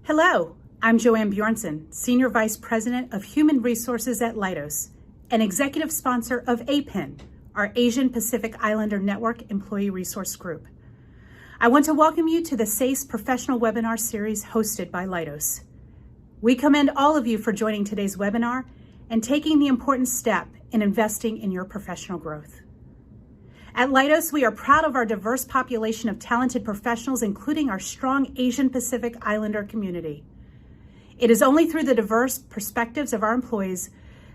Hello, I'm Joanne Bjornson, Senior Vice President of Human Resources at Leidos, and Executive Sponsor of APIN, our Asian Pacific Islander Network Employee Resource Group. I want to welcome you to the SASE Professional Webinar Series hosted by Leidos. We commend all of you for joining today's webinar and taking the important step in investing in your professional growth. At Leidos, we are proud of our diverse population of talented professionals, including our strong Asian Pacific Islander community. It is only through the diverse perspectives of our employees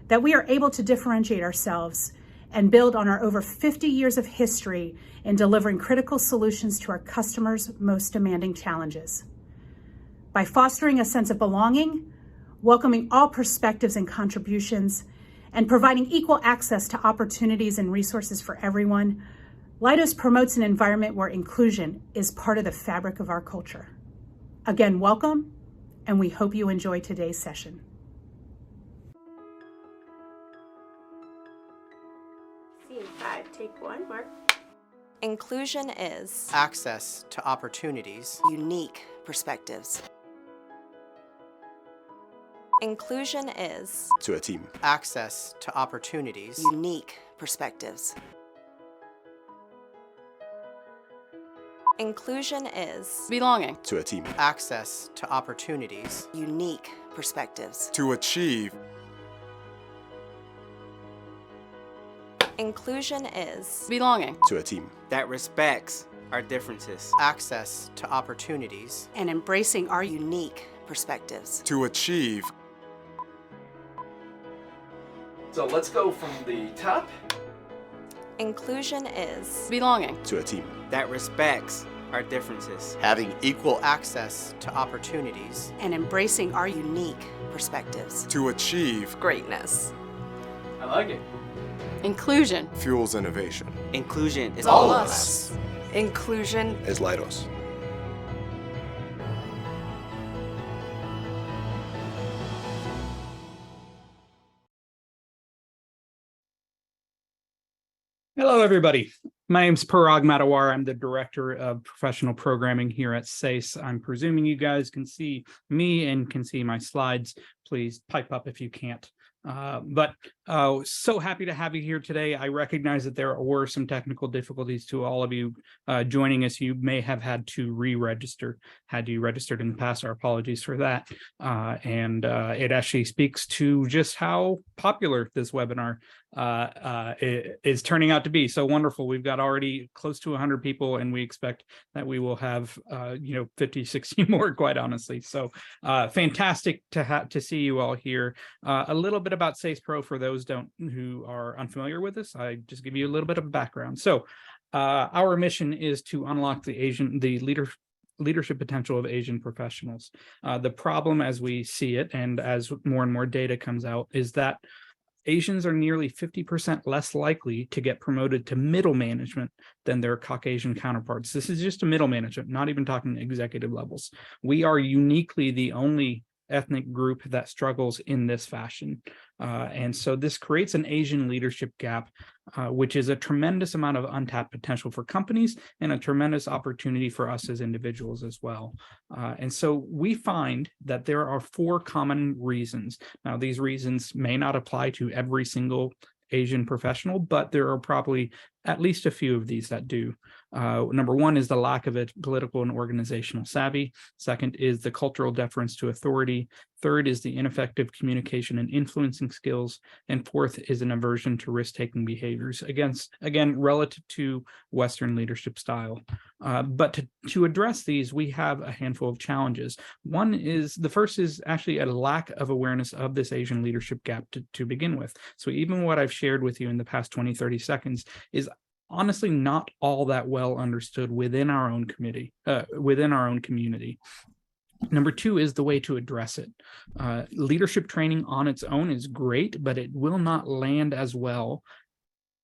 that we are able to differentiate ourselves and build on our over 50 years of history in delivering critical solutions to our customers' most demanding challenges. By fostering a sense of belonging, welcoming all perspectives and contributions, and providing equal access to opportunities and resources for everyone, Leidos promotes an environment where inclusion is part of the fabric of our culture. Again, welcome, and we hope you enjoy today's session. Scene 5, take 1, Mark. Inclusion is access to opportunities, unique perspectives. Inclusion is to a team, access to opportunities, unique perspectives. Inclusion is belonging to a team, access to opportunities, unique perspectives. to achieve, Inclusion is belonging to a team, that respects our differences, access to opportunities, And embracing our unique perspectives. to achieve, So let's go from the top. Inclusion is belonging to a team, that respects our differences, having equal access to opportunities, and embracing our unique perspectives. to achieve, greatness. I like it. Inclusion fuels innovation. inclusion is all all of of us. us. Inclusion As Leidos. Hello, everybody. My name's Parag Matawar. I'm the Director of Professional Programming here at SASE. I'm presuming you guys can see me and can see my slides. Please pipe up if you can't. So happy to have you here today. I recognize that there were some technical difficulties to all of you joining us. You may have had to re-register. Had you registered in the past, our apologies for that. It actually speaks to just how popular this webinar is turning out to be. So wonderful. We've got already close to 100 people, and we expect that we will have 50, 60 more, quite honestly. So fantastic to see you all here. A little bit about SASE Pro for those who are unfamiliar with this. I just give you a little bit of background. So our mission is to unlock the leadership potential of Asian professionals. The problem as we see it, and as more and more data comes out, is that Asians are nearly 50% less likely to get promoted to middle management than their Caucasian counterparts. This is just a middle management, not even talking executive levels. We are uniquely the only ethnic group that struggles in this fashion. And so this creates an Asian leadership gap, which is a tremendous amount of untapped potential for companies and a tremendous opportunity for us as individuals as well. And so we find that there are 4 common reasons. Now, these reasons may not apply to every single Asian professional, but there are probably at least a few of these that do. Number 1 is the lack of a political and organizational savvy. Second is the cultural deference to authority. Third is the ineffective communication and influencing skills. And fourth is an aversion to risk-taking behaviors, again, relative to Western leadership style. But to address these, we have a handful of challenges. The first is actually a lack of awareness of this Asian leadership gap to begin with. So even what I've shared with you in the past 20, 30 seconds is honestly not all that well understood within our own community. Number 2 is the way to address it. Leadership training on its own is great, but it will not land as well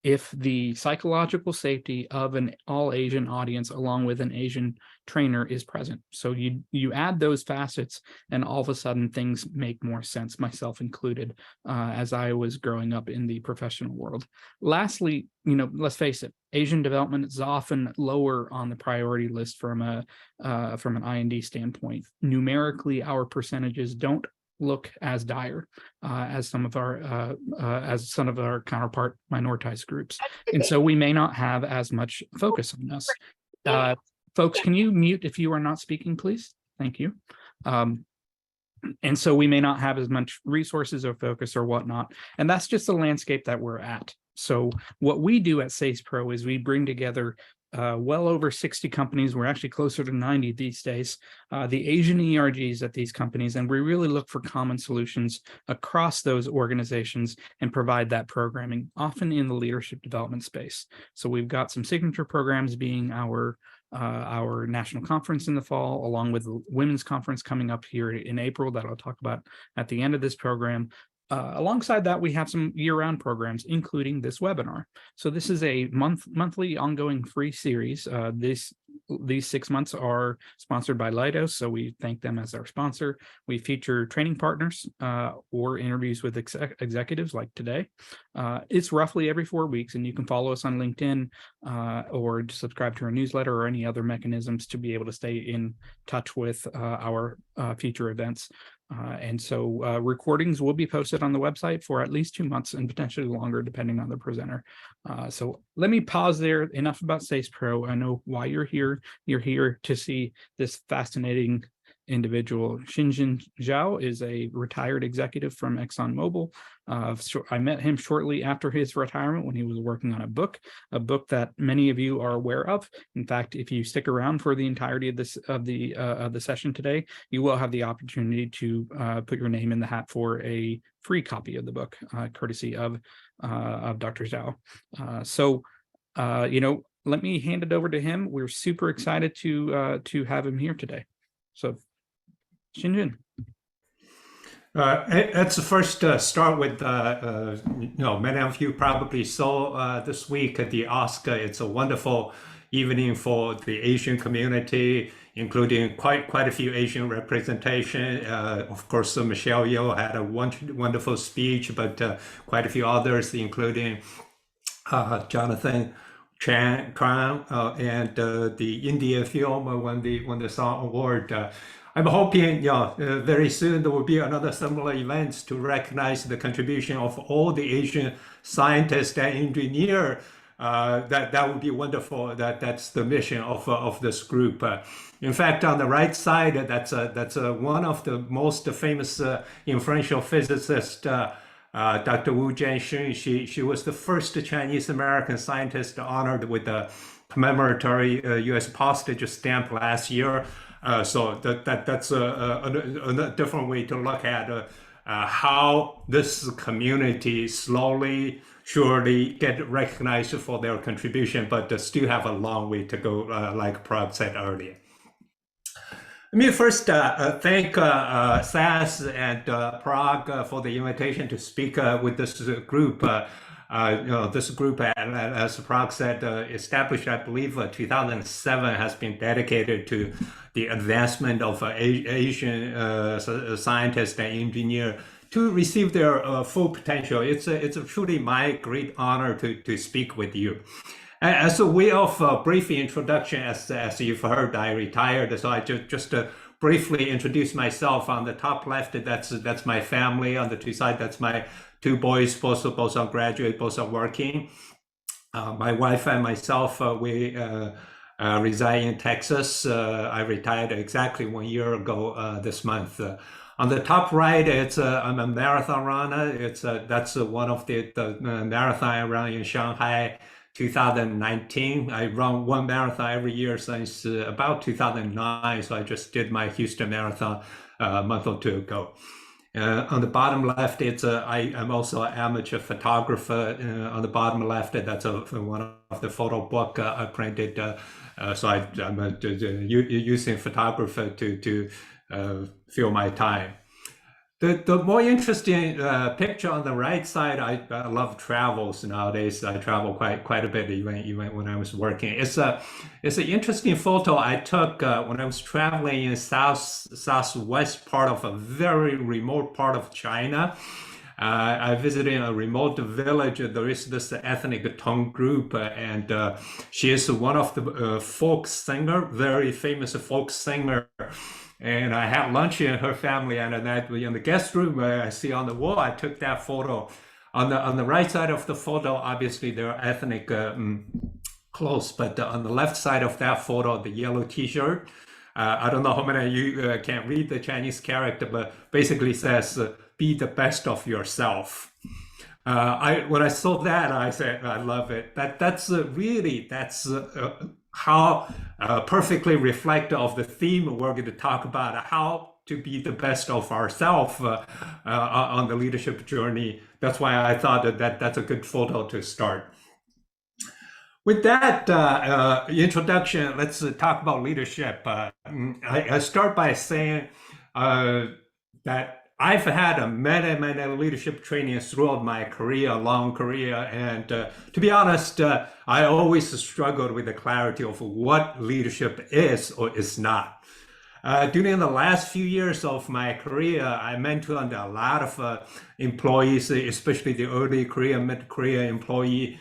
if the psychological safety of an all Asian audience along with an Asian trainer is present. So you add those facets and all of a sudden things make more sense, myself included, as I was growing up in the professional world. Lastly, let's face it, Asian development is often lower on the priority list from an I&D standpoint. Numerically, our percentages don't look as dire as some of our counterpart minoritized groups, and so we may not have as much focus on us. Folks, can you mute if you are not speaking, please? Thank you. And so we may not have as much resources or focus or whatnot, and that's just the landscape that we're at. So what we do at SASE Pro is we bring together well over 60 companies. We're actually closer to 90 these days, the Asian ERGs at these companies, and we really look for common solutions across those organizations and provide that programming, often in the leadership development space. So we've got some signature programs being our national conference in the fall, along with the women's conference coming up here in April that I'll talk about at the end of this program. Alongside that, we have some year-round programs, including this webinar. So this is a monthly ongoing free series. These 6 months are sponsored by Leidos, so we thank them as our sponsor. We feature training partners or interviews with executives like today. It's roughly every 4 weeks, and you can follow us on LinkedIn or subscribe to our newsletter or any other mechanisms to be able to stay in touch with our future events. And so recordings will be posted on the website for at least 2 months and potentially longer, depending on the presenter. So let me pause there. Enough about SASE Pro. I know why you're here. You're here to see this fascinating individual. Xinjin Zhao is a retired executive from ExxonMobil. I met him shortly after his retirement when he was working on a book that many of you are aware of. In fact, if you stick around for the entirety of the session today, you will have the opportunity to put your name in the hat for a free copy of the book, courtesy of Dr. Zhao. Let me hand it over to him. We're super excited to have him here today. So, Xinjin. Let's first start with, many of you probably saw this week at the Oscar. It's a wonderful evening for the Asian community, including quite a few Asian representation. Of course, Michelle Yeoh had a wonderful speech, but quite a few others, including Jonathan Chan and the India film won the Song Award. I'm hoping, very soon there will be another similar events to recognize the contribution of all the Asian scientists and engineers. That would be wonderful. That's the mission of this group. In fact, on the right side, that's one of the most famous influential physicists, Dr. Wu Jianxun. She was the first Chinese American scientist honored with the commemorative U.S. postage stamp last year. So that's a different way to look at how this community slowly, surely get recognized for their contribution, but still have a long way to go, like Prague said earlier. Let me first thank SAS and Prague for the invitation to speak with this group. This group, as Prague said, established, I believe, 2007, has been dedicated to the advancement of Asian scientists and engineers to receive their full potential. It's truly my great honor to speak with you. As a way of brief introduction, as you've heard, I retired, so I just briefly introduce myself. On the top left, that's my family. On the two sides, that's my 2 boys, both are graduate, both are working. My wife and myself, we reside in Texas. I retired exactly 1 year ago this month. On the top right, I'm a marathon runner. That's one of the marathon I ran in Shanghai, 2019. I run 1 marathon every year since about 2009. So I just did my Houston marathon a month or 2 ago. On the bottom left, I'm also an amateur photographer. On the bottom left, that's one of the photo book I printed. So I'm using photographer to fill my time. The more interesting picture on the right side, I love travels nowadays. I travel quite a bit, even when I was working. It's an interesting photo I took when I was traveling in southwest part of a very remote part of China. I visited a remote village. There is this ethnic Tong group, and she is one of the folk singer, very famous folk singer. And I had lunch in her family, and that in the guest room I see on the wall, I took that photo. On the right side of the photo, obviously there are ethnic clothes, but on the left side of that photo, the yellow T-shirt. I don't know how many of you can read the Chinese character, but basically says, "Be the best of yourself." When I saw that, I said, I love it. That's how perfectly reflective of the theme we're going to talk about, how to be the best of ourselves on the leadership journey. That's why I thought that's a good photo to start. With that introduction, let's talk about leadership. I start by saying that I've had many leadership trainings throughout my career, long career, and to be honest, I always struggled with the clarity of what leadership is or is not. During the last few years of my career, I mentored a lot of employees, especially the early career, mid-career employee.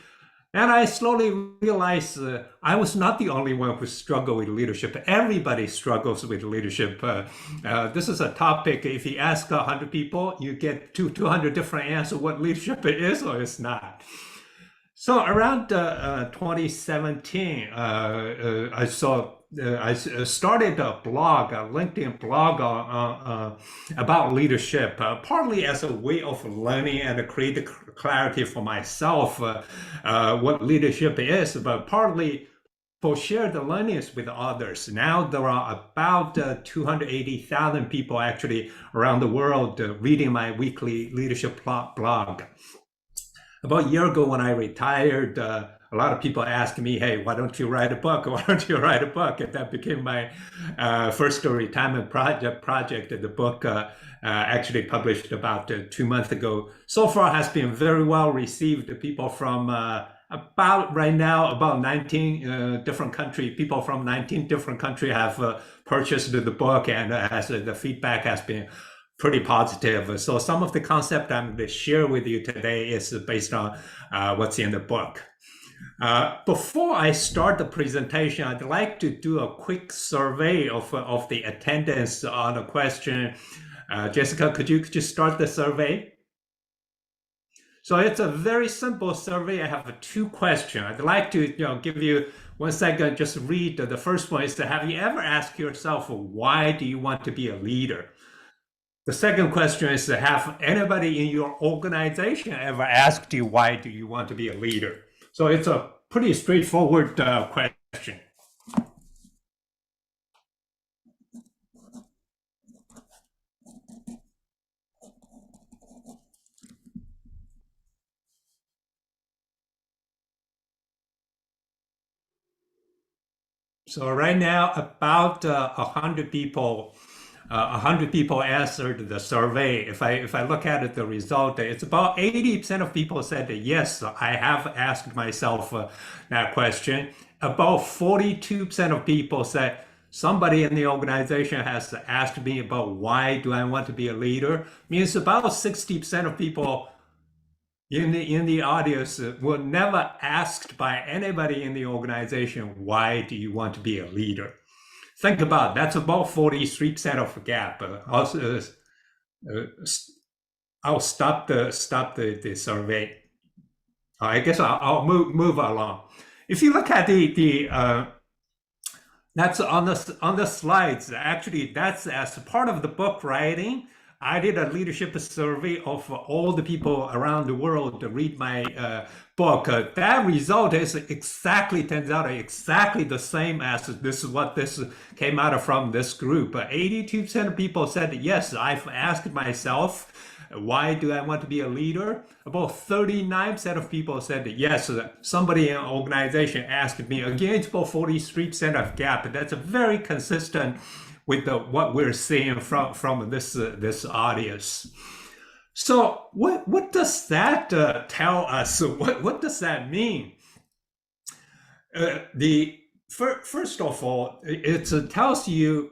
And I slowly realized I was not the only one who struggled with leadership. Everybody struggles with leadership. This is a topic, if you ask 100 people, you get 200 different answers what leadership is or is not. So around 2017, I started a blog, a LinkedIn blog about leadership, partly as a way of learning and create clarity for myself what leadership is, but partly for share the learnings with others. Now there are about 280,000 people actually around the world reading my weekly leadership blog. About a year ago when I retired, a lot of people asked me, hey, why don't you write a book? Why don't you write a book? And that became my first retirement project. The book actually published about 2 months ago. So far has been very well received. People from about 19 different countries, people from 19 different countries have purchased the book, and the feedback has been pretty positive. So some of the concept I'm going to share with you today is based on what's in the book. Before I start the presentation, I'd like to do a quick survey of the attendance on a question. Jessica, could you start the survey? So it's a very simple survey. I have 2 questions. I'd like to give you 1 second, just read. The first one is, have you ever asked yourself, why do you want to be a leader? The second question is, have anybody in your organization ever asked you, why do you want to be a leader? So it's a pretty straightforward question. So right now, about 100 people answered the survey. If I look at it, the result, it's about 80% of people said that yes, I have asked myself that question. About 42% of people said somebody in the organization has asked me about why do I want to be a leader. Means about 60% of people in the audience were never asked by anybody in the organization, why do you want to be a leader? Think about it. That's about 43% of a gap. I'll stop the survey. I guess I'll move along. If you look at that's on the slides. Actually, that's as part of the book writing. I did a leadership survey of all the people around the world to read my book. That result is turns out exactly the same as this came out from this group. 82% of people said, yes, I've asked myself, why do I want to be a leader? About 39% of people said, yes, somebody in an organization asked me. Again, it's about 43% of gap. That's a very consistent with what we're seeing from this audience. So what does that tell us? What does that mean? First of all, it tells you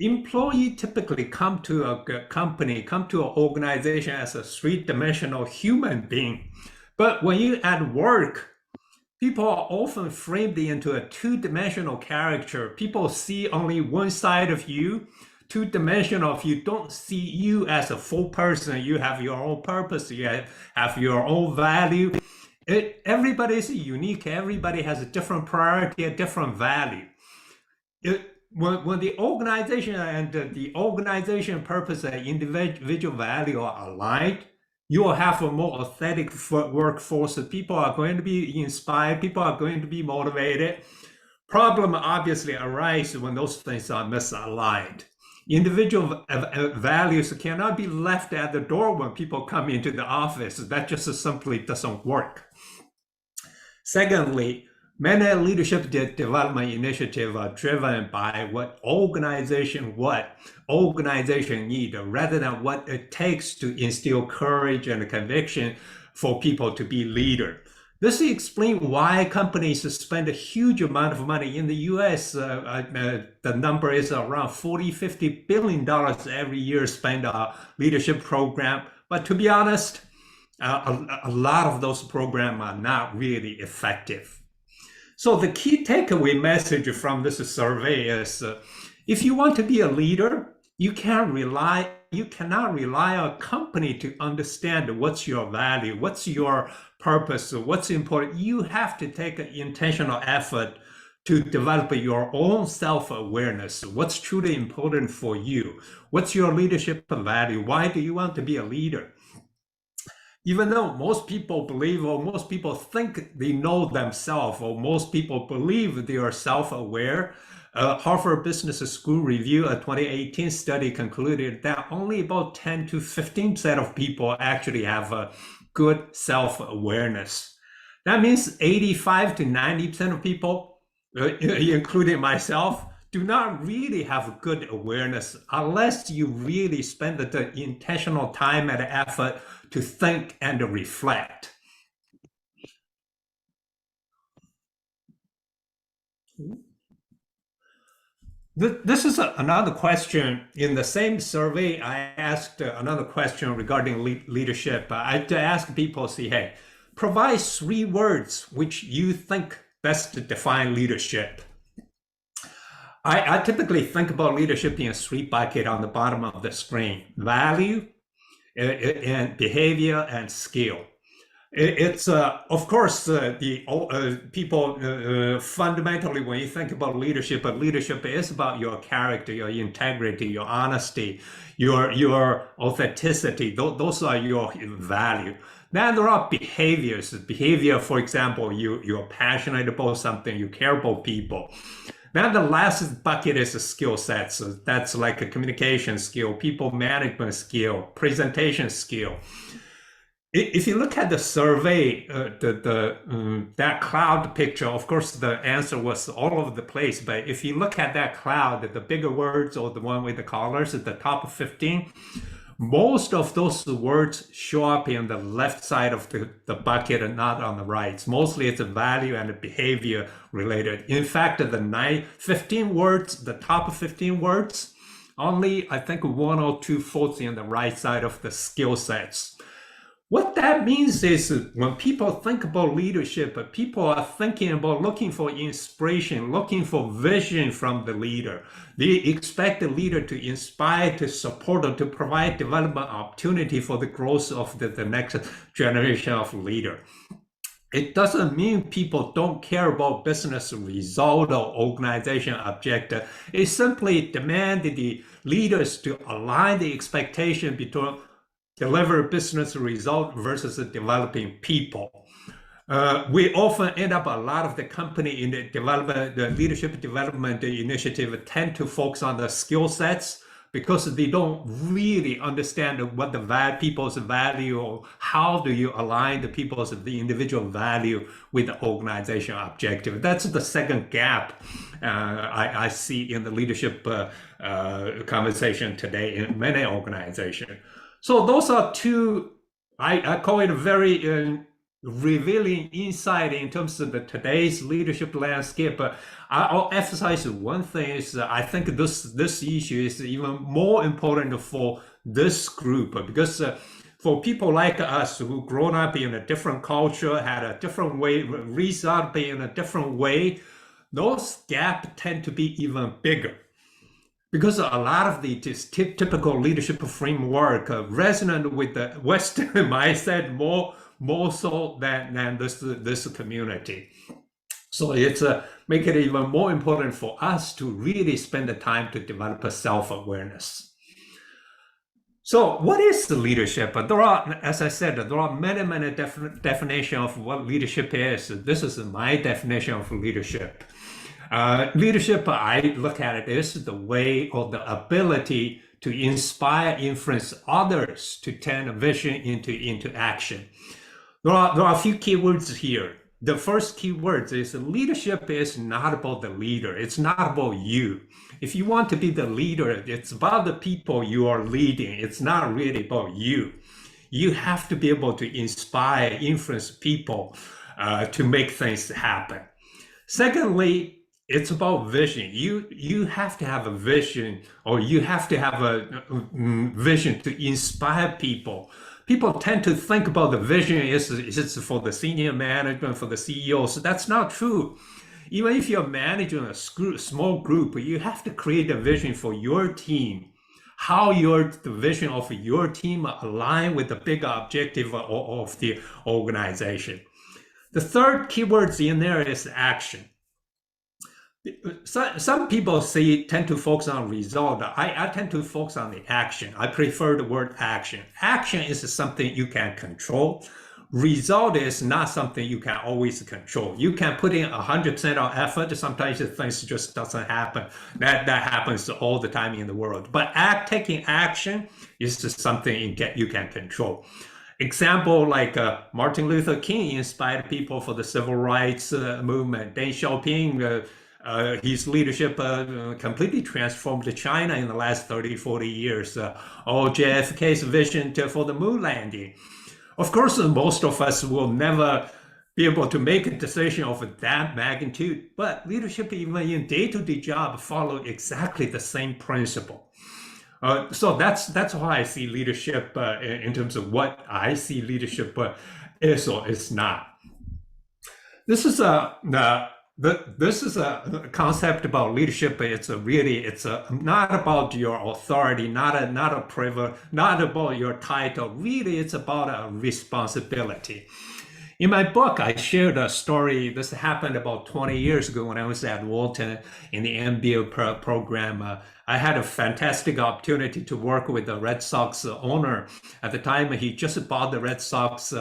employee typically come to a company, come to an organization as a three-dimensional human being. But when you at work, people are often framed into a two-dimensional character. People see only one side of you, two-dimensional. If you don't see you as a full person, you have your own purpose, you have your own value. Everybody is unique. Everybody has a different priority, a different value. When the organization and the organization purpose and individual value are aligned, you will have a more authentic workforce. People are going to be inspired. People are going to be motivated. Problem obviously arises when those things are misaligned. Individual values cannot be left at the door when people come into the office. That just simply doesn't work. Secondly, many leadership development initiatives are driven by what organization need, rather than what it takes to instill courage and conviction for people to be leader. This explains why companies spend a huge amount of money. In the US, the number is around $40–50 billion every year spent on leadership program. But to be honest, a lot of those programs are not really effective. So the key takeaway message from this survey is, if you want to be a leader, you cannot rely on a company to understand what's your value, what's your purpose, what's important. You have to take an intentional effort to develop your own self-awareness. What's truly important for you? What's your leadership value? Why do you want to be a leader? Even though most people believe, or most people think they know themselves, or most people believe they are self-aware, Harvard Business School Review, a 2018 study concluded that only about 10 to 15% of people actually have a good self-awareness. That means 85 to 90% of people, including myself, do not really have good awareness unless you really spend the intentional time and effort to think and reflect. This is another question. In the same survey, I asked another question regarding leadership. I asked people, say, hey, provide 3 words which you think best define leadership. I typically think about leadership in 3 buckets on the bottom of the screen: value, and behavior, and skill. It's of course the people fundamentally, when you think about leadership is about your character, your integrity, your honesty, your authenticity. Those are your value. Then there are behaviors. Behavior, for example, you're passionate about something, you care about people. Then the last bucket is the skill sets. So that's like a communication skill, people management skill, presentation skill. If you look at the survey, that cloud picture, of course, the answer was all over the place. But if you look at that cloud, the bigger words, or the one with the colors at the top of 15, most of those words show up in the left side of the bucket and not on the right. Mostly it's a value and a behavior related. In fact, the 15 words, the top 15 words, only I think 1 or 2 falls in the right side of the skill sets. What that means is when people think about leadership, people are thinking about looking for inspiration, looking for vision from the leader. They expect the leader to inspire, to support, or to provide development opportunity for the growth of the next generation of leader. It doesn't mean people don't care about business result or organization objective. It simply demands the leaders to align the expectation between deliver business result versus developing people. We often end up, a lot of the company in the leadership development initiative tend to focus on the skill sets, because they don't really understand what the people's value, or how do you align the individual value with the organization objective. That's the second gap I see in the leadership conversation today in many organizations. So those are two, I call it a very revealing insight in terms of today's leadership landscape. I'll emphasize one thing is I think this issue is even more important for this group, because for people like us who grown up in a different culture, had a different way, raised up in a different way, those gaps tend to be even bigger. Because a lot of the typical leadership framework resonate with the Western mindset more so than this community. So it's make it even more important for us to really spend the time to develop a self-awareness. So what is the leadership? There are, as I said, there are many different definitions of what leadership is. This is my definition of leadership. Leadership, I look at it, is the way or the ability to inspire, influence others to turn a vision into action. There are a few keywords here. The first keyword is leadership is not about the leader. It's not about you. If you want to be the leader, it's about the people you are leading. It's not really about you. You have to be able to inspire, influence people to make things happen. Secondly, it's about vision. You have to have a vision, or you have to have a vision to inspire people. People tend to think about the vision is for the senior management, for the CEOs. That's not true. Even if you're managing a small group, you have to create a vision for your team. How the vision of your team align with the bigger objective of the organization. The third keyword in there is action. Some people tend to focus on result. I tend to focus on the action. I prefer the word action. Action is something you can control. Result is not something you can always control. You can put in 100% of effort. Sometimes things just doesn't happen. That happens all the time in the world. But taking action is just something you can control. Example like Martin Luther King inspired people for the civil rights movement. Deng Xiaoping, his leadership completely transformed China in the last 30, 40 years. JFK's vision for the moon landing. Of course, most of us will never be able to make a decision of that magnitude, but leadership, even in day-to-day job, follow exactly the same principle. So that's why I see leadership in terms of what I see leadership is or is not. This is a concept about leadership. It's not about your authority, not about your title. Really, it's about a responsibility. In my book, I shared a story. This happened about 20 years ago when I was at Walton in the MBA program. I had a fantastic opportunity to work with the Red Sox owner. At the time, he just bought the Red Sox.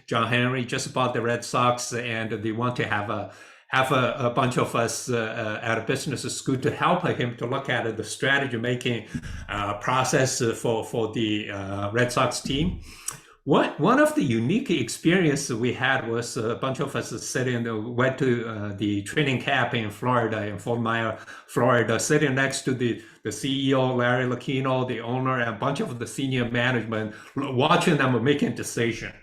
John Henry just bought the Red Sox, and they want to have a bunch of us at a business school to help him to look at the strategy making process for the Red Sox team. One of the unique experiences we had was a bunch of us went to the training camp in Florida, in Fort Myers, Florida, sitting next to the CEO, Larry Lucchino, the owner, and a bunch of the senior management, watching them making decisions.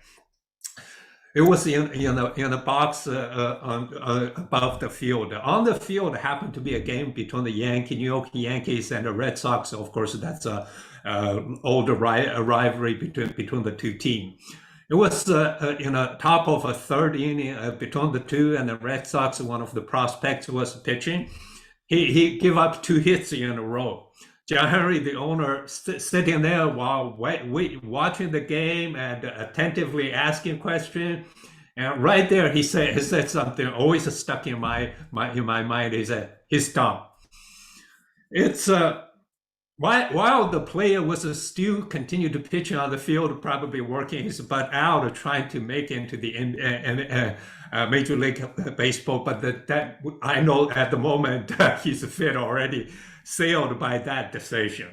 It was in a box above the field. On the field happened to be a game between the New York Yankees and the Red Sox. Of course, that's a older rivalry between the two teams. It was in the top of a third inning between the two, and the Red Sox, one of the prospects was pitching. He gave up 2 hits in a row. John Henry, the owner, sitting there while watching the game and attentively asking questions. And right there, he said something always stuck in my mind. He said, "He's dumb." It's while the player was still continued to pitch on the field, probably working his butt out, trying to make into the Major League Baseball. But that I know at the moment his fate already sailed by that decision.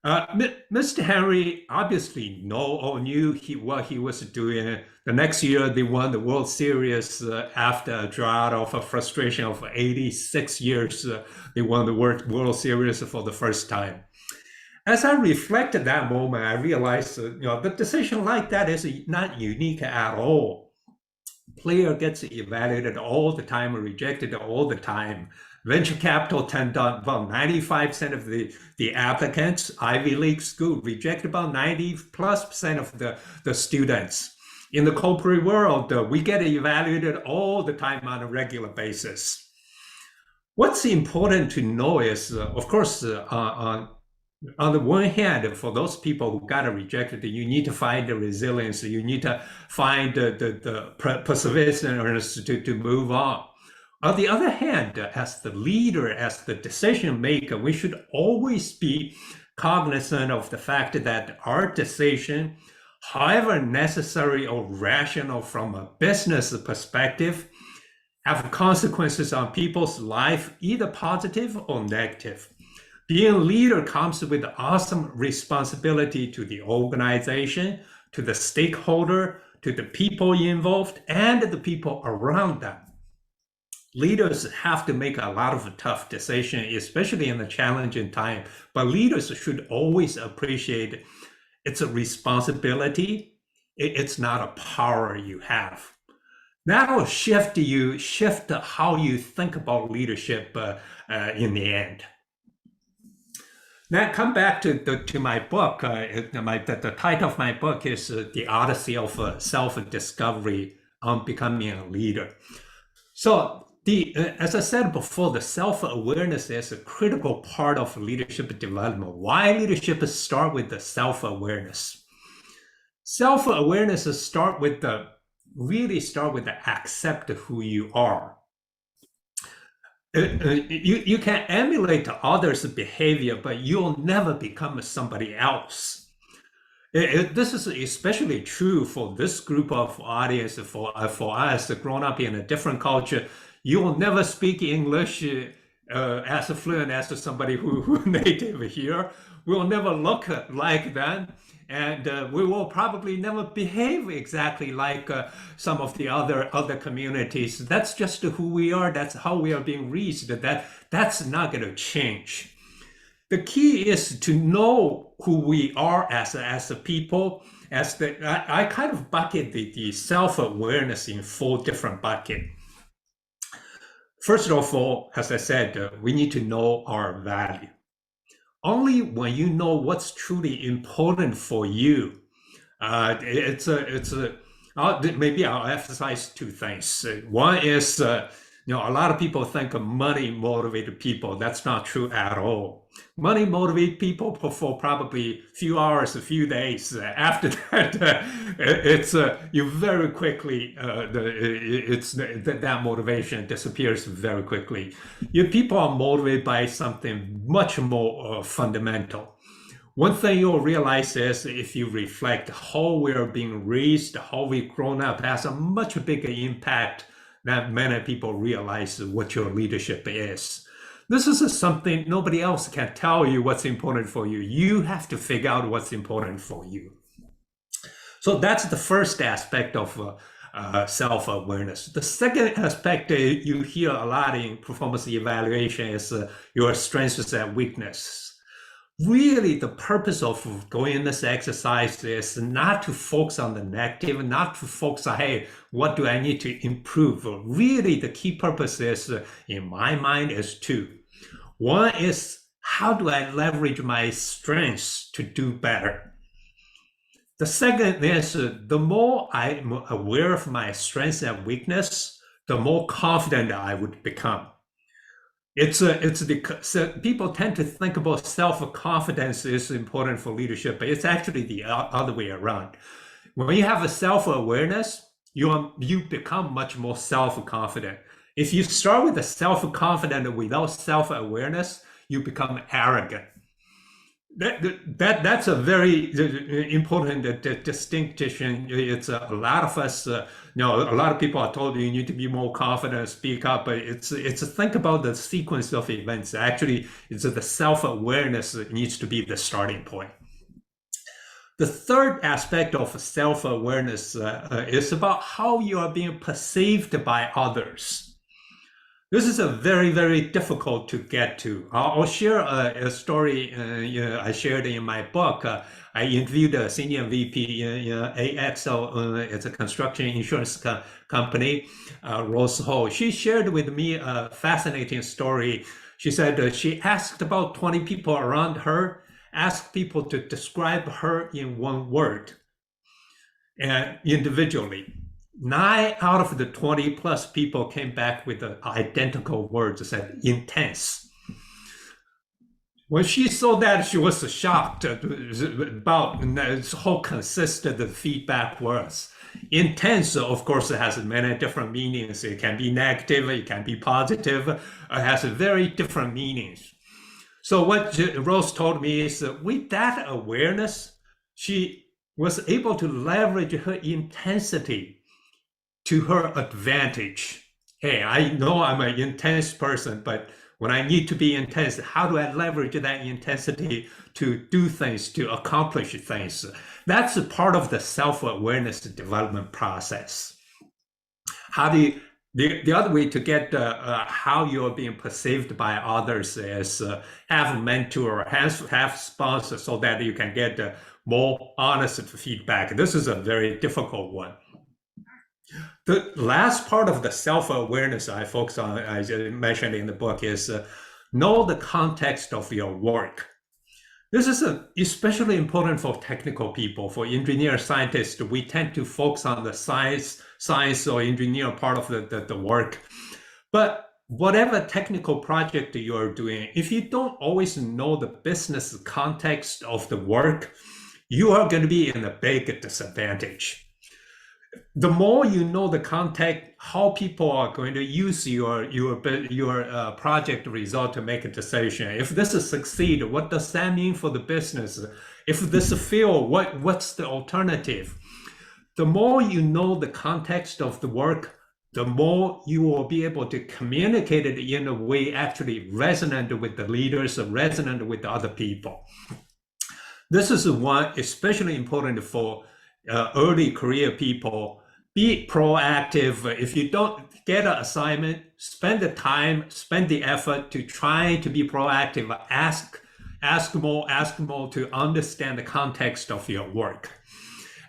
Mr. Henry obviously knew what he was doing. The next year, they won the World Series after a drought of a frustration of 86 years. They won the World Series for the first time. As I reflected that moment, I realized, the decision like that is not unique at all. Player gets evaluated all the time, rejected all the time. Venture capital tend on about 95% of the applicants. Ivy League school reject about 90+% of the students. In the corporate world, we get evaluated all the time on a regular basis. What's important to know is, of course, on the one hand, for those people who got rejected, you need to find the resilience. You need to find the perseverance to move on. On the other hand, as the leader, as the decision maker, we should always be cognizant of the fact that our decision, however necessary or rational from a business perspective, have consequences on people's life, either positive or negative. Being a leader comes with awesome responsibility to the organization, to the stakeholder, to the people involved, and the people around them. Leaders have to make a lot of tough decisions, especially in a challenging time, but leaders should always appreciate it's a responsibility. It's not a power you have. That will shift how you think about leadership in the end. Now, come back to my book. The title of my book is The Odyssey of Self-Discovery on Becoming a Leader. So, as I said before, the self-awareness is a critical part of leadership development. Why leadership start with the self-awareness? Self-awareness start with the accept who you are. You can emulate others' behavior, but you'll never become somebody else. This is especially true for this group of audience, for us, grown up in a different culture. You will never speak English as fluent as somebody who native here. We will never look like them. And we will probably never behave exactly like some of the other communities. That's just who we are. That's how we are being raised. That's not going to change. The key is to know who we are as a people. I kind of bucket the self-awareness in 4 different buckets. First of all, as I said, we need to know our value. Only when you know what's truly important for you, maybe I'll emphasize 2 things. One is, a lot of people think money motivated people. That's not true at all. Money motivates people for probably a few hours, a few days. After that, you very quickly, that motivation disappears very quickly. People are motivated by something much more fundamental. One thing you'll realize is if you reflect how we're being raised, how we've grown up, has a much bigger impact than many people realize what your leadership is. This is something nobody else can tell you what's important for you. You have to figure out what's important for you. So that's the first aspect of self-awareness. The second aspect you hear a lot in performance evaluation is your strengths and weaknesses. Really, the purpose of going in this exercise is not to focus on the negative, not to focus on, hey, what do I need to improve? Really, the key purpose is, in my mind, is 2. One is, how do I leverage my strengths to do better? The second is, the more I'm aware of my strengths and weakness, the more confident I would become. People tend to think about self-confidence is important for leadership, but it's actually the other way around. When you have a self-awareness, you become much more self-confident. If you start with the self-confident without self-awareness, you become arrogant. That's a very important distinction. It's a lot of us, a lot of people are told you need to be more confident, speak up, but it's think about the sequence of events. Actually, it's the self-awareness that needs to be the starting point. The third aspect of self-awareness is about how you are being perceived by others. This is a very, very difficult to get to. I'll share a story I shared in my book. I interviewed a senior VP in AXL, it's a construction insurance company, Rose Ho. She shared with me a fascinating story. She said she asked about 20 people around her, asked people to describe her in one word, and individually. 9 out of the 20 plus people came back with the identical words, said intense. When she saw that, she was shocked about this whole consistent feedback was. Intense, of course, it has many different meanings. It can be negative, it can be positive. It has very different meanings. So what Rose told me is with that awareness, she was able to leverage her intensity to her advantage. Hey, I know I'm an intense person, but when I need to be intense, how do I leverage that intensity to do things, to accomplish things? That's a part of the self-awareness development process. How do you, the other way to get how you're being perceived by others is have a mentor, have sponsors so that you can get more honest feedback. This is a very difficult one. The last part of the self-awareness I focus on, I mentioned in the book, is know the context of your work. This is especially important for technical people. For engineer scientists, we tend to focus on the science or engineer part of the work. But whatever technical project you're doing, if you don't always know the business context of the work, you are going to be in a big disadvantage. The more you know the context, how people are going to use your project result to make a decision. If this is succeed, what does that mean for the business? If this fail, what's the alternative? The more you know the context of the work, the more you will be able to communicate it in a way actually resonant with the leaders, resonant with the other people. This is one especially important for early career people. Be proactive. If you don't get an assignment, spend the time, spend the effort to try to be proactive. Ask more to understand the context of your work.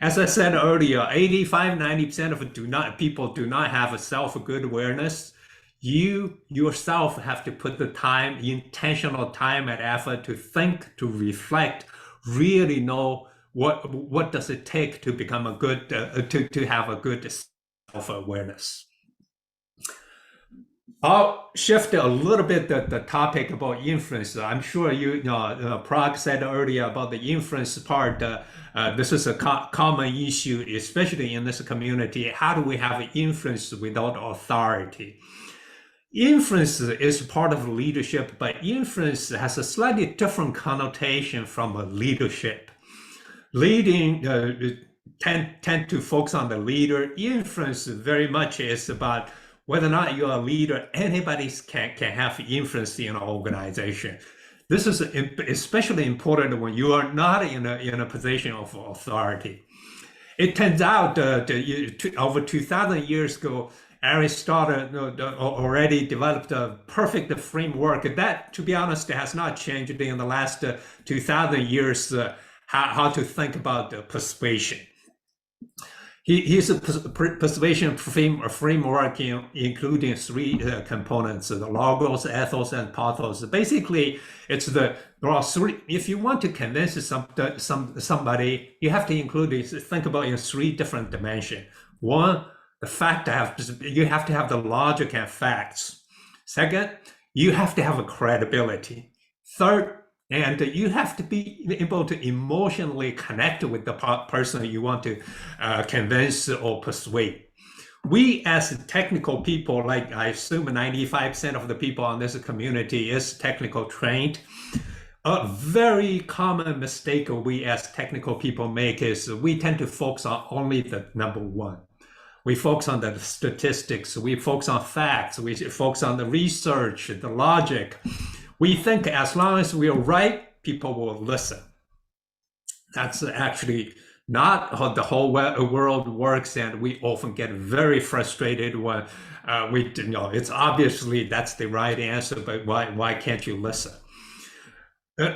As I said earlier, 85-90% of people do not have a self-good awareness. You yourself have to put the time, intentional time and effort to think, to reflect, really know what does it take to become a good, to have a good self-awareness. I'll shift a little bit the topic about influence. I'm sure Prague said earlier about the influence part. This is a common issue, especially in this community. How do we have influence without authority? Influence is part of leadership, but influence has a slightly different connotation from a leadership. Leading tend to focus on the leader. Influence very much is about whether or not you're a leader. Anybody can have influence in an organization. This is especially important when you are not in a position of authority. It turns out over 2,000 years ago, Aristotle already developed a perfect framework that, to be honest, has not changed in the last 2,000 years. How to think about persuasion. He's a persuasion framework including 3 components: the logos, ethos, and pathos. Basically, there are 3. If you want to convince somebody, you have to think about in 3 different dimensions. One, the fact you have to have the logic and facts. Second, you have to have a credibility. Third, and you have to be able to emotionally connect with the person you want to convince or persuade. We as technical people, like I assume 95% of the people on this community is technical trained. a very common mistake we as technical people make is we tend to focus on only the number one. We focus on the statistics, we focus on facts, we focus on the research, the logic. We think as long as we're right, people will listen. That's actually not how the whole world works, and we often get very frustrated when it's obviously that's the right answer, but why can't you listen?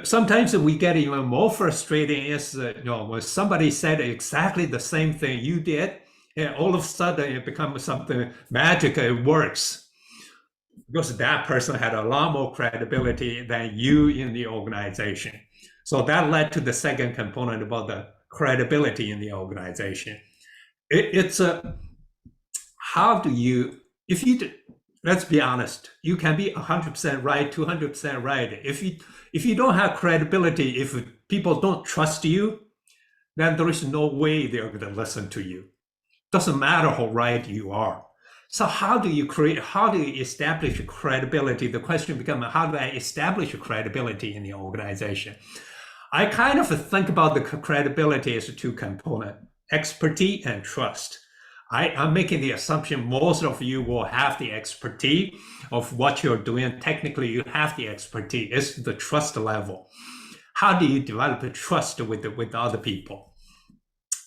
Sometimes we get even more frustrating is when somebody said exactly the same thing you did, and all of a sudden it becomes something magical, it works. Because that person had a lot more credibility than you in the organization. So that led to the second component about the credibility in the organization. It's how do you, let's be honest, you can be 100% right, 200% right. If you don't have credibility, if people don't trust you, then there is no way they're going to listen to you. Doesn't matter how right you are. So how do you establish credibility? The question becomes, how do I establish credibility in the organization? I kind of think about the credibility as a two component, expertise and trust. I'm making the assumption most of you will have the expertise of what you're doing. Technically, you have the expertise. It's the trust level. How do you develop a trust with other people?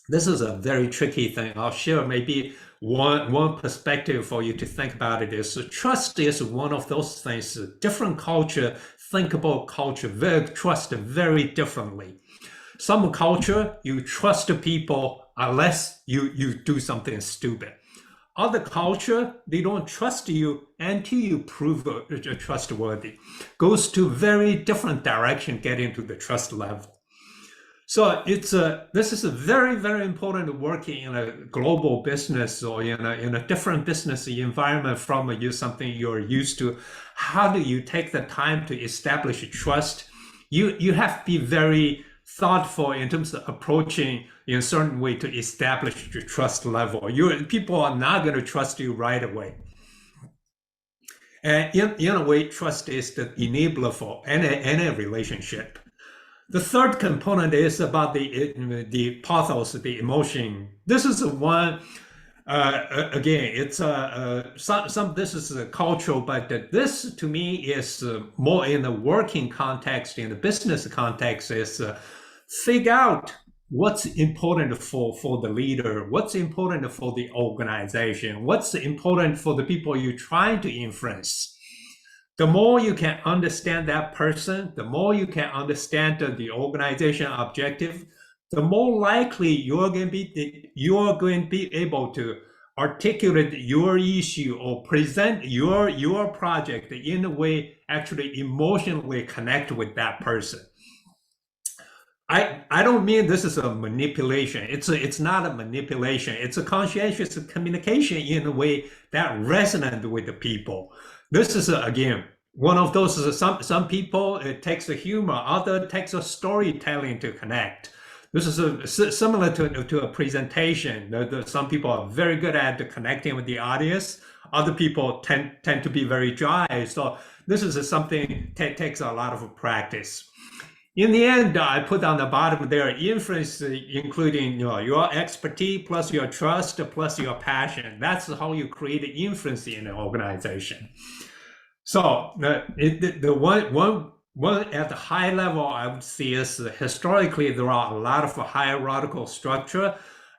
This is a very tricky thing. I'll share maybe one perspective for you to think about it is trust is one of those things, different culture, think about culture, trust very differently. Some culture, you trust people unless you do something stupid. Other culture, they don't trust you until you prove trustworthy. Goes to very different direction getting to the trust level. So this is a very, very important working in a global business or in a different business environment from something you're used to. How do you take the time to establish trust? You have to be very thoughtful in terms of approaching in a certain way to establish your trust level. People are not going to trust you right away. And in a way, trust is the enabler for any relationship. The third component is about the pathos, the emotion. This is one, again, it's this is cultural, but this to me is more in the working context, in the business context, is figure out what's important for the leader, what's important for the organization, what's important for the people you're trying to influence. The more you can understand that person, the more you can understand the organization objective, the more likely you're going to be able to articulate your issue or present your project in a way actually emotionally connect with that person. I don't mean this is a manipulation. It's not a manipulation. It's a conscientious communication in a way that resonates with the people. This is again one of those. Some people it takes a humor, other takes a storytelling to connect. This is similar to a presentation. Some people are very good at connecting with the audience. Other people tend to be very dry. So this is something that takes a lot of practice. In the end, I put on the bottom there influence, including your expertise plus your trust plus your passion. That's how you create influence in an organization. So the one at the high level I would see is historically there are a lot of hierarchical structure.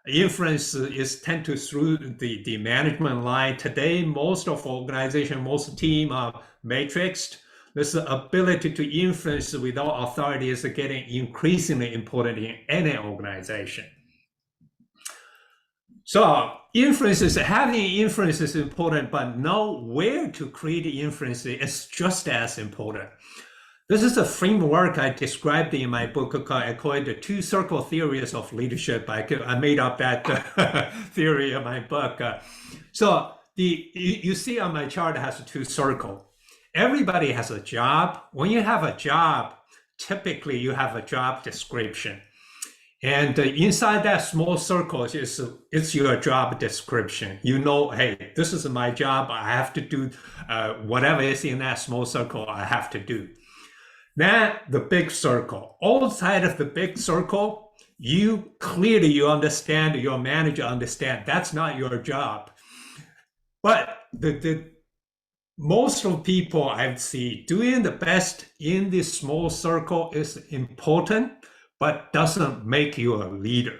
Influence is tend to through the management line. Today, most of organization, most team are matrixed. This ability to influence without authority is getting increasingly important in any organization. So having influence is important, but know where to create influence is just as important. This is a framework I described in my book. I call it the two circle theories of leadership. I made up that theory in my book. So you see on my chart it has two circles. Everybody has a job. When you have a job, typically you have a job description. And inside that small circle it's your job description. Hey, this is my job. I have to do whatever is in that small circle I have to do. Then the big circle. Outside of the big circle, you understand, your manager understand that's not your job. But the most of people I see doing the best in this small circle is important, but doesn't make you a leader.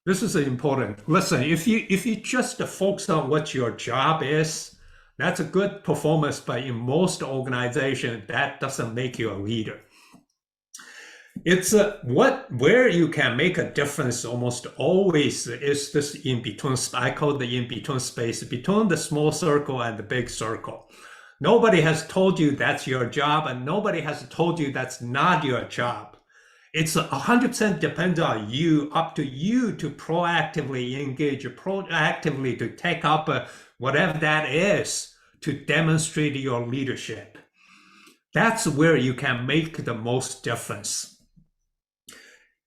This is important. Listen, if you just focus on what your job is, that's a good performance, but in most organizations, that doesn't make you a leader. It's where you can make a difference almost always is this in between. I call the in between space between the small circle and the big circle. Nobody has told you that's your job, and nobody has told you that's not your job. It's 100% depends on you, up to you to proactively engage, proactively to take up whatever that is to demonstrate your leadership. That's where you can make the most difference.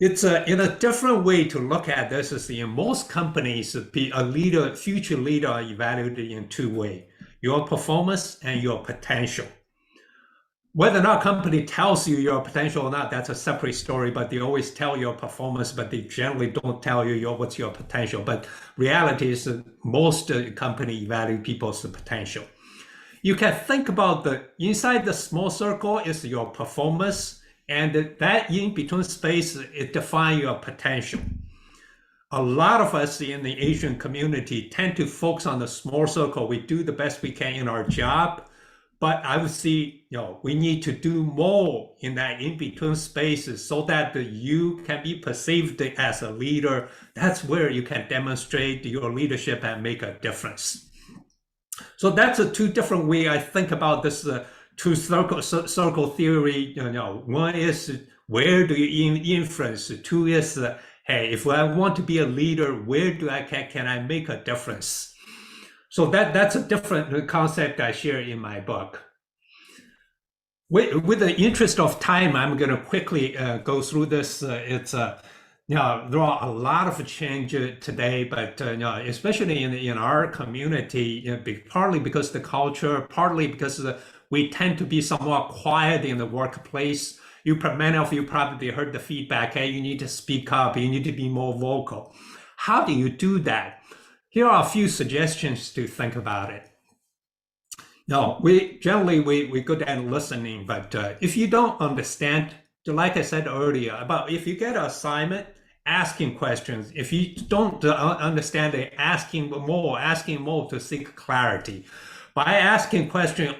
It's in a different way to look at this is in most companies, future leader are evaluated in two ways: your performance and your potential. Whether or not company tells you your potential or not, that's a separate story, but they always tell your performance, but they generally don't tell you what's your potential. But reality is most company evaluate people's potential. You can think about inside the small circle is your performance, and that in between space, it defines your potential. A lot of us in the Asian community tend to focus on the small circle. We do the best we can in our job, but I would see, we need to do more in that in-between spaces so that you can be perceived as a leader. That's where you can demonstrate your leadership and make a difference. So that's two different ways I think about this two circle theory. One is where do you influence? Two is, hey, if I want to be a leader, where can I make a difference? So that's a different concept I share in my book. With the interest of time, I'm going to quickly go through this. There are a lot of change today, but especially in our community, partly because the culture, partly because we tend to be somewhat quiet in the workplace. Many of you probably heard the feedback, hey, you need to speak up, you need to be more vocal. How do you do that? Here are a few suggestions to think about it. We good at listening, but if you don't understand, like I said earlier, about if you get an assignment, asking questions. If you don't understand it, asking more to seek clarity. By asking questions,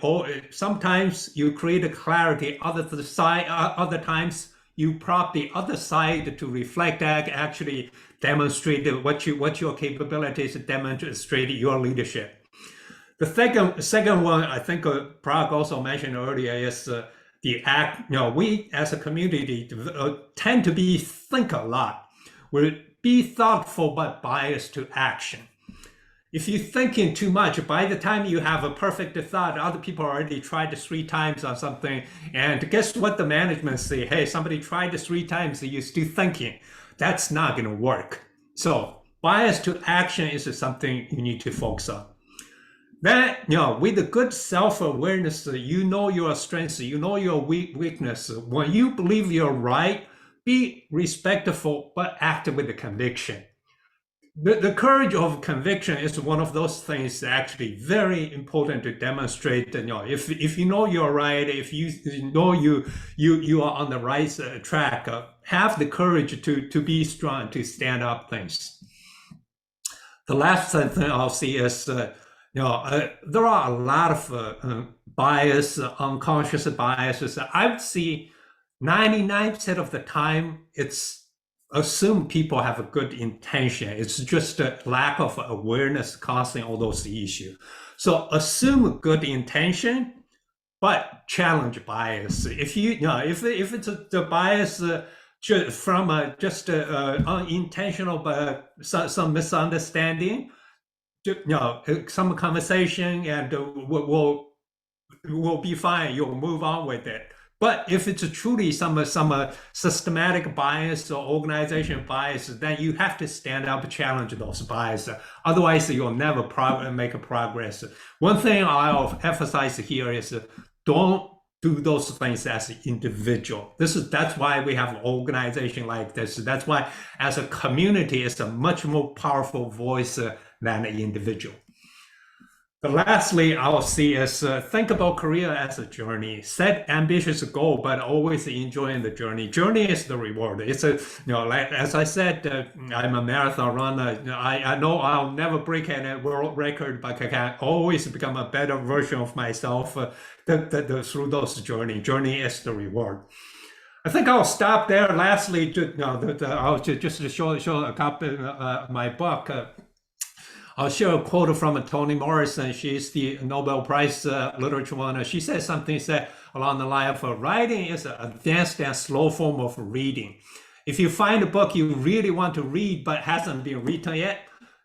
sometimes you create a clarity. Other times you prompt the other side to reflect, actually demonstrate what your capabilities, demonstrate your leadership. The second one, I think Parag also mentioned earlier, is the act. We as a community tend to think a lot. We'll be thoughtful but biased to action. If you're thinking too much, by the time you have a perfect thought, other people already tried it 3 times on something, and guess what the management say? Hey, somebody tried it 3 times, you're still thinking. That's not going to work. So bias to action is something you need to focus on. Then, with a good self-awareness, you know your strengths, you know your weakness. When you believe you're right, be respectful, but act with the conviction. The courage of conviction is one of those things actually very important to demonstrate. If you know you're right, if you know you are on the right track, have the courage to be strong, to stand up things. The last thing I'll see is, there are a lot of bias, unconscious biases. I would see 99% of the time, it's assume people have a good intention. It's just a lack of awareness causing all those issues. So assume good intention, but challenge bias. If it's the bias from just unintentional, but some misunderstanding, some conversation, and we'll be fine. You'll move on with it. But if it's truly some systematic bias or organization bias, then you have to stand up and challenge those biases. Otherwise, you'll never make a progress. One thing I'll emphasize here is don't do those things as an individual. That's why we have an organization like this. That's why as a community, it's a much more powerful voice than an individual. But lastly, I'll see is think about career as a journey. Set ambitious goal, but always enjoying the journey. Journey is the reward. It's like as I said, I'm a marathon runner. I know I'll never break any world record, but I can always become a better version of myself through those journey. Journey is the reward. I think I'll stop there. Lastly, I'll just show a copy of my book. I'll share a quote from Toni Morrison. She's the Nobel Prize literature winner. She says something along the line of writing is an advanced and slow form of reading. If you find a book you really want to read but hasn't been written yet,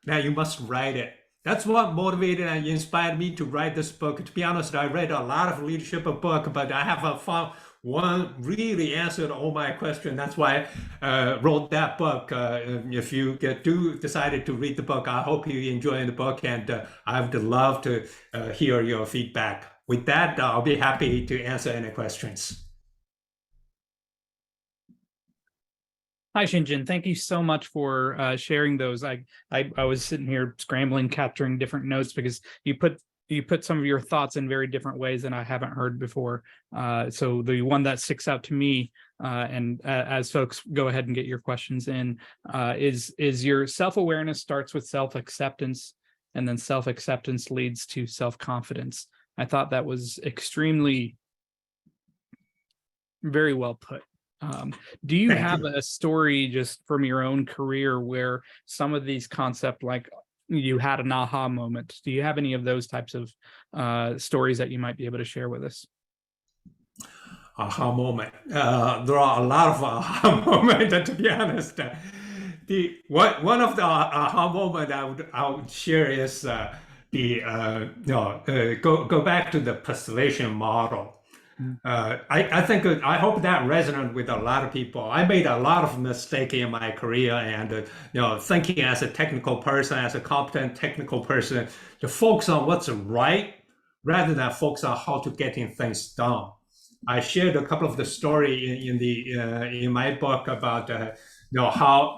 then you must write it. That's what motivated and inspired me to write this book. To be honest, I read a lot of leadership books, but I haven't found one really answered all my questions. That's why I wrote that book. If you decided to read the book, I hope you enjoy the book, and I would love to hear your feedback. With that, I'll be happy to answer any questions. Hi, Xinjin. Thank you so much for sharing those. I was sitting here scrambling, capturing different notes because you put some of your thoughts in very different ways than I haven't heard before. So the one that sticks out to me, and as folks go ahead and get your questions in, is your self-awareness starts with self-acceptance, and then self-acceptance leads to self-confidence. I thought that was extremely, very well put. Do you have a story just from your own career where some of these concepts, like you had an aha moment? Do you have any of those types of stories that you might be able to share with us? Aha moment. There are a lot of aha moments, to be honest. One of the aha moment I would share is go back to the persuasion model. I hope that resonates with a lot of people. I made a lot of mistakes in my career, and thinking as a technical person, as a competent technical person, to focus on what's right rather than focus on how to getting things done. I shared a couple of the story in my book about how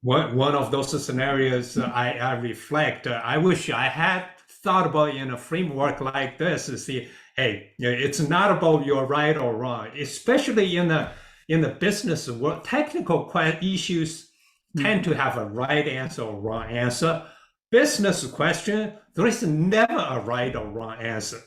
one of those scenarios I reflect. I wish I had thought about in a framework like this to see, hey, it's not about you're right or wrong, especially in the business world. Technical issues tend to have a right answer or wrong answer. Business question, there is never a right or wrong answer.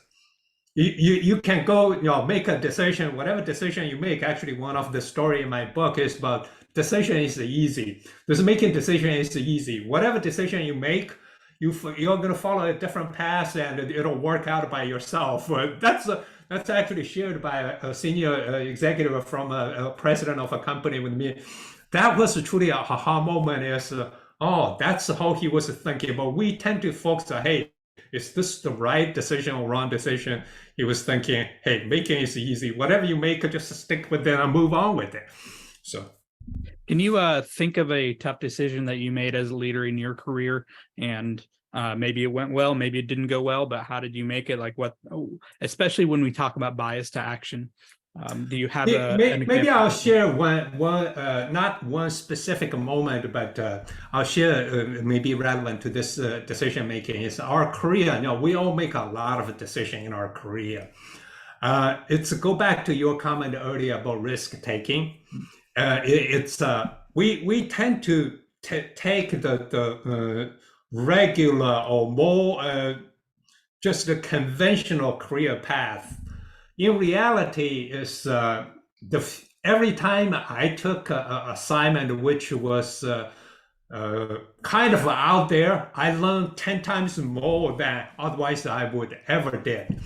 You can go, make a decision, whatever decision you make. Actually, one of the story in my book is about decision is easy. This making decision is easy. Whatever decision you make, you're going to follow a different path, and it'll work out by yourself. That's actually shared by a senior executive from a president of a company with me. That was truly a aha moment. Is that's how he was thinking. But we tend to focus on, hey, is this the right decision or wrong decision? He was thinking, hey, making is easy. Whatever you make, just stick with it and move on with it. So. Can you think of a tough decision that you made as a leader in your career, and maybe it went well, maybe it didn't go well, but how did you make it? Like especially when we talk about bias to action, do you have maybe I'll share one not one specific moment, but I'll share maybe relevant to this decision making. Is our career. We all make a lot of decisions in our career. It's go back to your comment earlier about risk taking. We tend to take the regular or more just the conventional career path. In reality, is every time I took an assignment which was kind of out there, I learned 10 times more than otherwise I would ever did.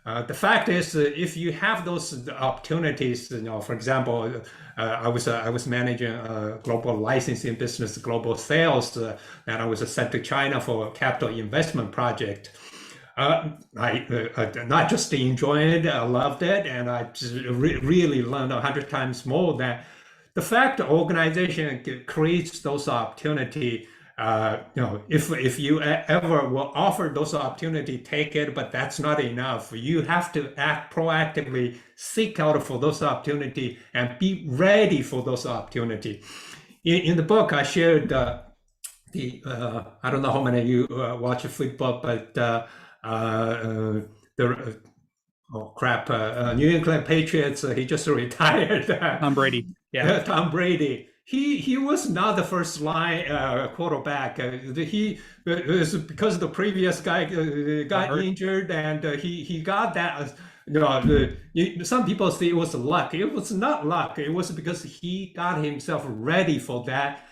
The fact is, if you have those opportunities, for example, I was managing global licensing business, global sales, and I was sent to China for a capital investment project. I not just enjoyed it, I loved it, and I just really learned 100 times more. That the fact the organization creates those opportunities if you ever will offer those opportunity, take it, but that's not enough. You have to act proactively, seek out for those opportunity, and be ready for those opportunity. In the book, I shared I don't know how many of you watch football, but New England Patriots. He just retired. Tom Brady. Yeah. Tom Brady. He was not the first line quarterback. It was because the previous guy got injured, and he got that. Some people say it was luck. It was not luck. It was because he got himself ready for that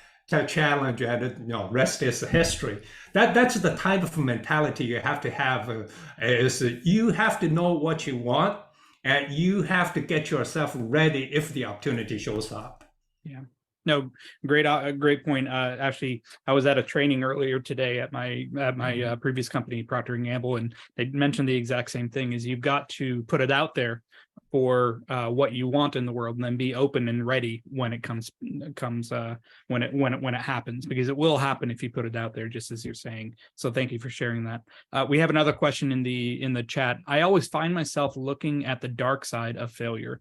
challenge, and rest is history. That's the type of mentality you have to have. Is you have to know what you want, and you have to get yourself ready if the opportunity shows up. Yeah. No, great point. Actually, I was at a training earlier today at my previous company, Procter & Gamble, and they mentioned the exact same thing: is you've got to put it out there for what you want in the world, and then be open and ready when it comes when it happens, because it will happen if you put it out there, just as you're saying. So thank you for sharing that. We have another question in the chat. I always find myself looking at the dark side of failure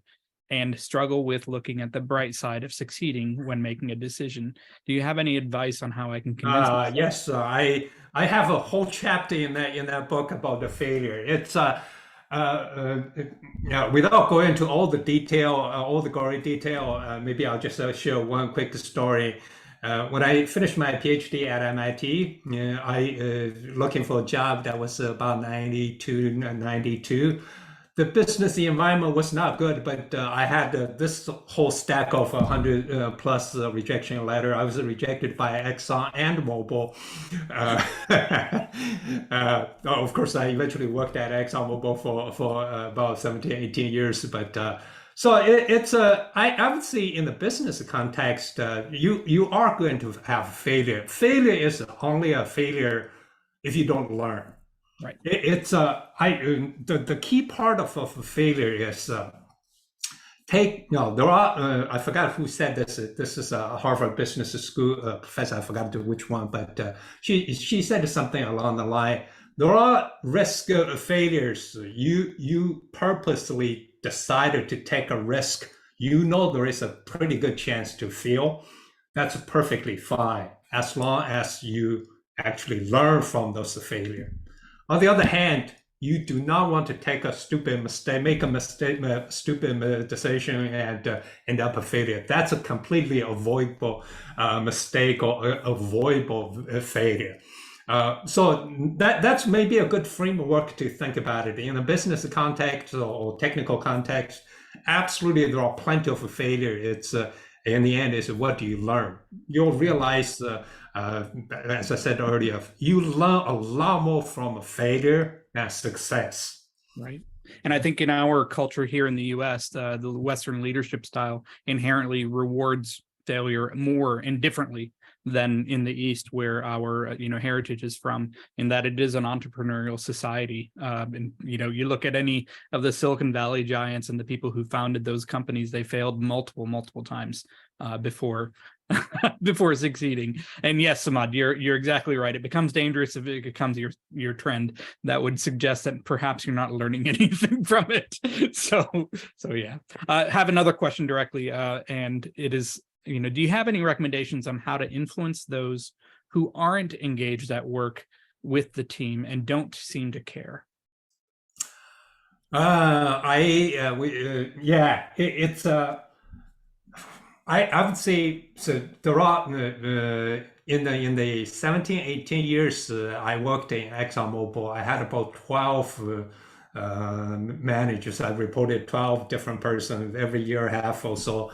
and struggle with looking at the bright side of succeeding when making a decision. Do you have any advice on how I can convince myself? Yes, I have a whole chapter in that book about the failure. It's without going into all the detail, all the gory detail, maybe I'll just share one quick story. When I finished my PhD at MIT, I looking for a job that was about 92. The business environment was not good, but I had this whole stack of 100 plus rejection letter. I was rejected by Exxon and Mobil. Of course, I eventually worked at ExxonMobil for about 17, 18 years. But so it's I would say in the business context, you are going to have failure. Failure is only a failure if you don't learn. Right. The key part of failure is there are I forgot who said this. This is a Harvard Business School professor. I forgot which one, but she said something along the line. There are risk failures. You purposely decided to take a risk. There is a pretty good chance to fail. That's perfectly fine as long as you actually learn from those failures. On the other hand, you do not want to take a stupid mistake, make a stupid decision, and end up a failure. That's a completely avoidable mistake or avoidable failure. So that's maybe a good framework to think about it in a business context or technical context. Absolutely, there are plenty of failure. It's in the end, is what do you learn? You'll realize, as I said earlier, you learn a lot more from a failure than success. Right. And I think in our culture here in the US, the Western leadership style inherently rewards failure more and differently than in the East, where our heritage is from, in that it is an entrepreneurial society. And you look at any of the Silicon Valley giants and the people who founded those companies, they failed multiple times before before succeeding. And yes, Samad, you're exactly right. It becomes dangerous if it becomes your trend. That would suggest that perhaps you're not learning anything from it. So yeah. Have another question directly, and it is, do you have any recommendations on how to influence those who aren't engaged at work with the team and don't seem to care? I would say, so there are in the 17, 18 years I worked in ExxonMobil, I had about 12 managers. I reported 12 different persons every year and a half or so,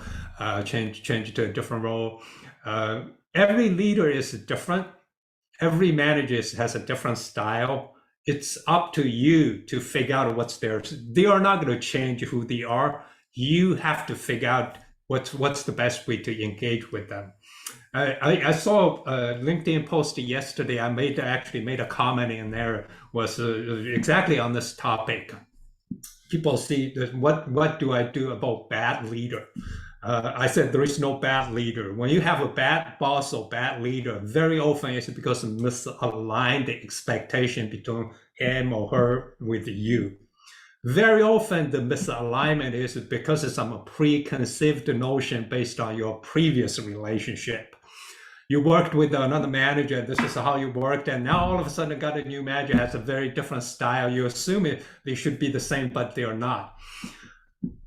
change to a different role. Every leader is different. Every manager has a different style. It's up to you to figure out what's theirs. They are not going to change who they are. You have to figure out what's the best way to engage with them. I saw a LinkedIn post yesterday. I actually made a comment in there, was exactly on this topic. People see that what do I do about bad leader? I said there is no bad leader. When you have a bad boss or bad leader, very often it's because of misaligned the expectation between him or her with you. Very often the misalignment is because of some preconceived notion based on your previous relationship. You worked with another manager, this is how you worked, and now all of a sudden got a new manager has a very different style. You assume they should be the same, but they are not.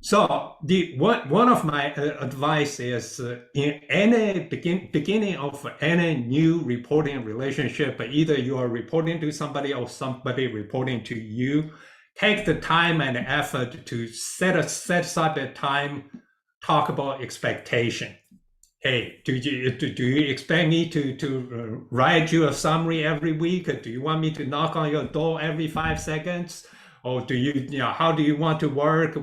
So one of my advice is in any beginning of any new reporting relationship, either you are reporting to somebody or somebody reporting to you, take the time and effort to set aside the time, talk about expectation. Hey, do you expect me to write you a summary every week? Or do you want me to knock on your door every 5 seconds? Or do how do you want to work?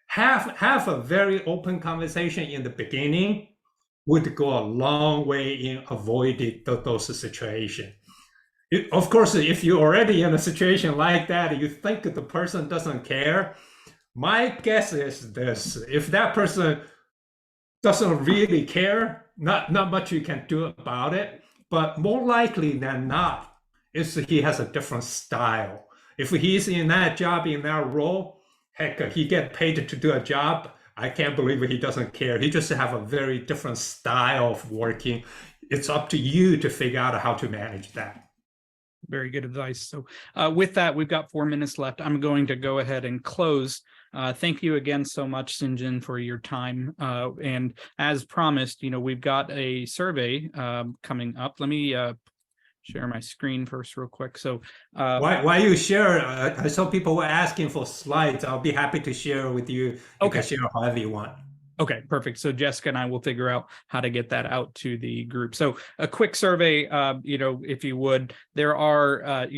Have a very open conversation in the beginning would go a long way in avoiding those situations. Of course, if you're already in a situation like that, you think the person doesn't care. My guess is this: if that person doesn't really care, not much you can do about it, but more likely than not, is he has a different style. If he's in that job, in that role, heck, he get paid to do a job, I can't believe he doesn't care. He just have a very different style of working. It's up to you to figure out how to manage that. Very good advice. So with that, we've got 4 minutes left. I'm going to go ahead and close. Thank you again so much, Xinjin, for your time. And as promised, we've got a survey coming up. Let me share my screen first real quick. So while you share, I saw people were asking for slides. I'll be happy to share with you. You can share however you want. Okay, perfect. So Jessica and I will figure out how to get that out to the group. So a quick survey, if you would, there are, a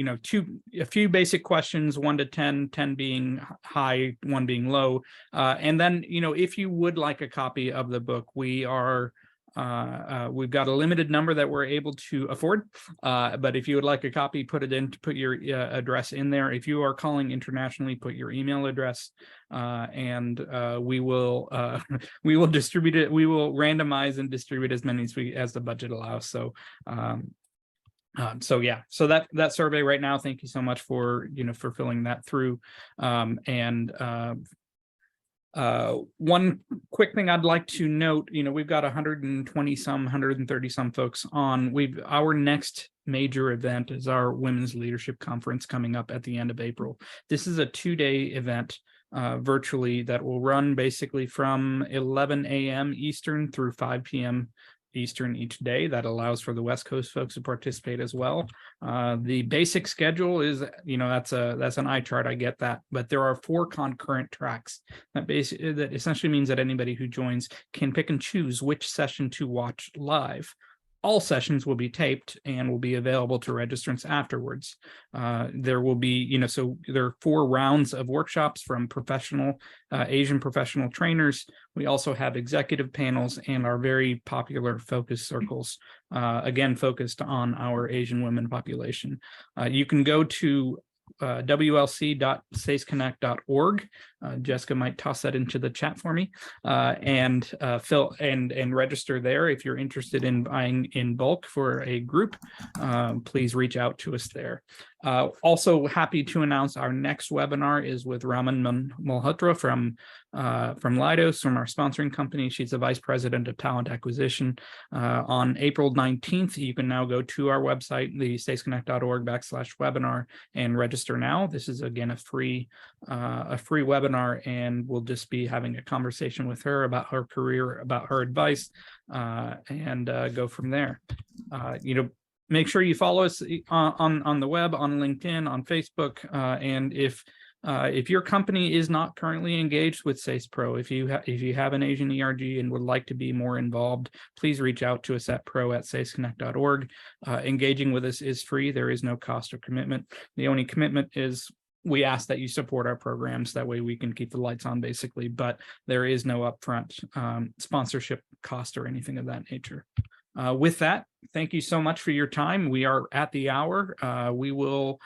few basic questions, 1 to 10, 10 being high, 1 being low. And then, if you would like a copy of the book, we've got a limited number that we're able to afford, but if you would like a copy, put your address in there. If you are calling internationally, put your email address, and we will distribute it. We will randomize and distribute as many as the budget allows. So so that survey right now, thank you so much for for filling that through. One quick thing I'd like to note, we've got 130 some folks on. Our next major event is our Women's Leadership Conference coming up at the end of April. This is a 2-day event virtually that will run basically from 11 a.m. Eastern through 5 p.m. Eastern each day. That allows for the West Coast folks to participate as well. The basic schedule is, that's an eye chart. I get that, but there are 4 concurrent tracks. That essentially means that anybody who joins can pick and choose which session to watch live. All sessions will be taped and will be available to registrants afterwards. There will be, so there are 4 rounds of workshops from Asian professional trainers. We also have executive panels and our very popular focus circles, again, focused on our Asian women population. You can go to wlc.saseconnect.org. Jessica might toss that into the chat for me, and fill and register there. If you're interested in buying in bulk for a group, please reach out to us there. Also happy to announce our next webinar is with Raman Malhotra from Leidos, from our sponsoring company. She's the Vice President of Talent Acquisition. On April 19th, you can now go to our website, the saseconnect.org/webinar, and register now. This is again a free webinar, and we'll just be having a conversation with her about her career, about her advice, and go from there. Make sure you follow us on the web, on LinkedIn, on Facebook, and if your company is not currently engaged with SASE Pro, if you have an Asian ERG and would like to be more involved, please reach out to us at pro@saseconnect.org. Engaging with us is free. There is no cost or commitment. The only commitment is we ask that you support our programs. That way we can keep the lights on, basically, but there is no upfront sponsorship cost or anything of that nature. With that, thank you so much for your time. We are at the hour. We will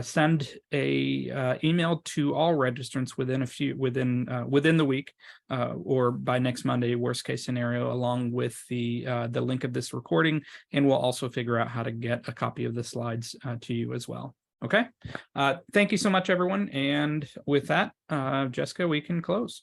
send a email to all registrants within the week, or by next Monday, worst case scenario, along with the link of this recording, and we'll also figure out how to get a copy of the slides to you as well. Okay. Thank you so much, everyone. And with that, Jessica, we can close.